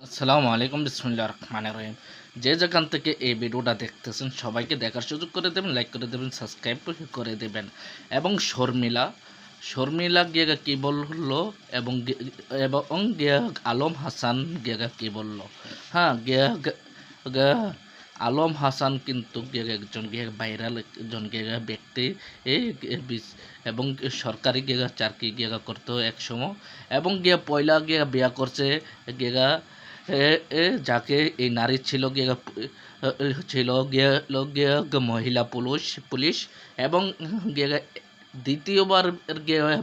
আসসালামু আলাইকুম বিসমিল্লাহির রহমানির রহিম। যে যেখান থেকে এই ভিডিওটা দেখতেছেন সবাইকে দেখার সুযোগ করে দেবেন, লাইক করে দেবেন, সাবস্ক্রাইব করে দেবেন। এবং শর্মিলা গিয়ে কি বললো এবং গিয়ে আলম হাসান গিয়ে কি বললো। হ্যাঁ, গিয়ে আলম হাসান কিন্তু একজন ভাইরাল একজন ব্যক্তি এই এবং সরকারি চাকরি করতো এক সময়, এবং পয়লা বিয়া করছে গিয়া যাকে এই নারী ছিল মহিলা পুলিশ এবং দ্বিতীয়বার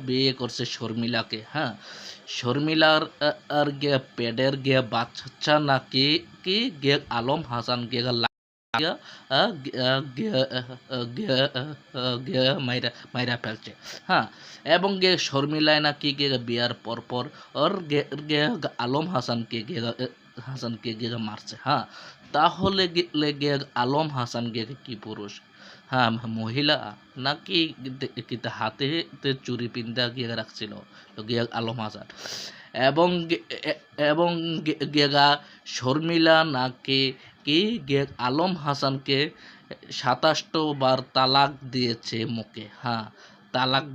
বিয়ে করছে শর্মিলাকে। হ্যাঁ, শর্মিলার আর পেডের বাচ্চা নাকি কি আলম হাসান মাইরা ফেলছে। হ্যাঁ, এবং শর্মিলায় নাকি বিয়ার পর ওর আলম হাসানকে মারছে। হ্যাঁ, তাহলে আলম হাসান কি পুরুষ? হ্যাঁ, মহিলা নাকি হাতে চুরি পিন্দা রাখছিল আলম হাসান? এবং এবং শর্মিলা নাকি আলম হাসানকে ২৭ বার তালাক দিয়েছে মুখে। হ্যাঁ, তালাক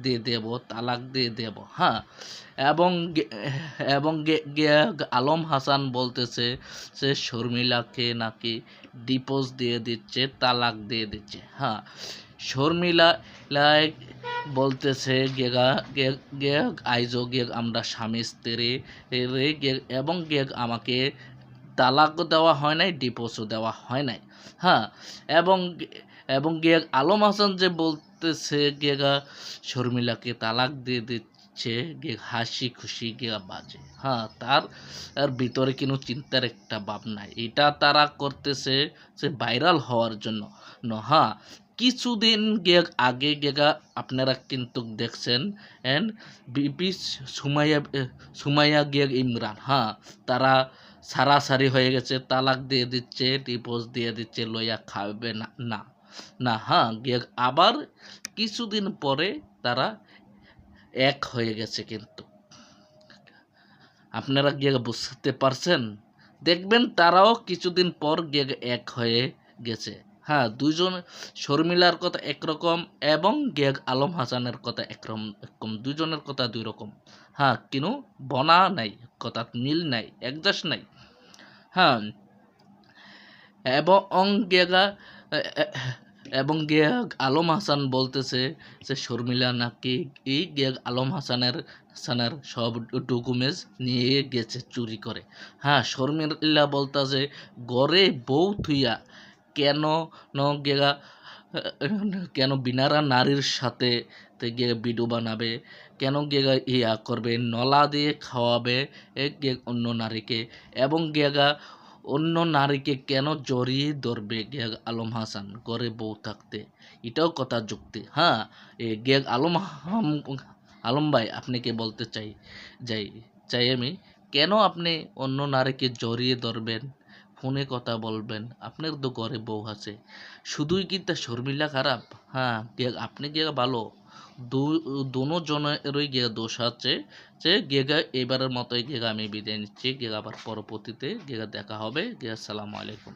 দিয়ে দেব। হ্যাঁ, এবং এবং আলম হাসান বলতেছে সে শর্মিলাকে নাকি ডিভোর্স দিয়ে দিচ্ছে, তালাক দিয়ে দিচ্ছে। হ্যাঁ, শর্মিলা বলতেছে আইজো আমরা স্বামী স্ত্রী এবং আমাকে তালাক দেওয়া হয় নাই, ডিভোর্সও দেওয়া হয় নাই। হ্যাঁ, এবং এবং আলম হাসান যে বলতেছে শর্মিলাকে তালাক দিয়ে দিচ্ছে হাসি খুশি বাজে। হ্যাঁ, তার ভিতরে কোনো চিন্তার একটা ভাব নাই। এটা তারা করতেছে যে ভাইরাল হওয়ার জন্য। হ্যাঁ, কিছুদিন আগে আপনারা কিন্তু দেখছেন বিপি সুমাইয়া ইমরান। হ্যাঁ, তারা সারাসারি হয়ে গেছে, তালাক দিয়ে দিচ্ছে, ডিভোর্স দিয়ে দিচ্ছে, লইয়া খাবে না। হ্যাঁ, আবার কিছুদিন পরে তারা এক হয়ে গেছে। কিন্তু আপনারা বুঝতে পারছেন, দেখবেন তারাও কিছুদিন পর এক হয়ে গেছে। হ্যাঁ, দুইজন, শর্মিলার কথা একরকম এবং আলম হাসানের কথা একরকম, দুজনের কথা দুই রকম। হ্যাঁ, কিন্তু বনা নাই, কথা মিল নাই, একজাস্ট নাই। হ্যাঁ, এবং এবং আলম হাসান বলতেছে যে শর্মিলা নাকি আলম হাসানের সব ডকুমেন্টস নিয়ে গেছে চুরি করে। হ্যাঁ, শর্মিলা বলতেছে গড়ে বউ থুইয়া কেন কেন বিনারা নারীর সাথে ভিডিও বানাবে, কেন ইয়া করবে, নলা দিয়ে খাওয়াবে অন্য নারীকে, এবং অন্য নারীকে কেন জড়িয়ে ধরবে আলম হাসান ঘরে বউ থাকতে? এটাও কথা যুক্তি। হ্যাঁ, আলম ভাই, আপনি কে বলতে চাই আমি, কেন আপনি অন্য নারীকে জড়িয়ে ধরবেন, ফোনে কথা বলবেন? আপনার তো ঘরে বউ আছে। শুধুই কি তা শর্মিলা খারাপ? হ্যাঁ, আপনি ভালো? দোনো জনেরই দোষ আছে। যে এবারের মতোই আমি বিদায় নিচ্ছি। আবার পরবর্তীতে দেখা হবে। আসসালামু আলাইকুম।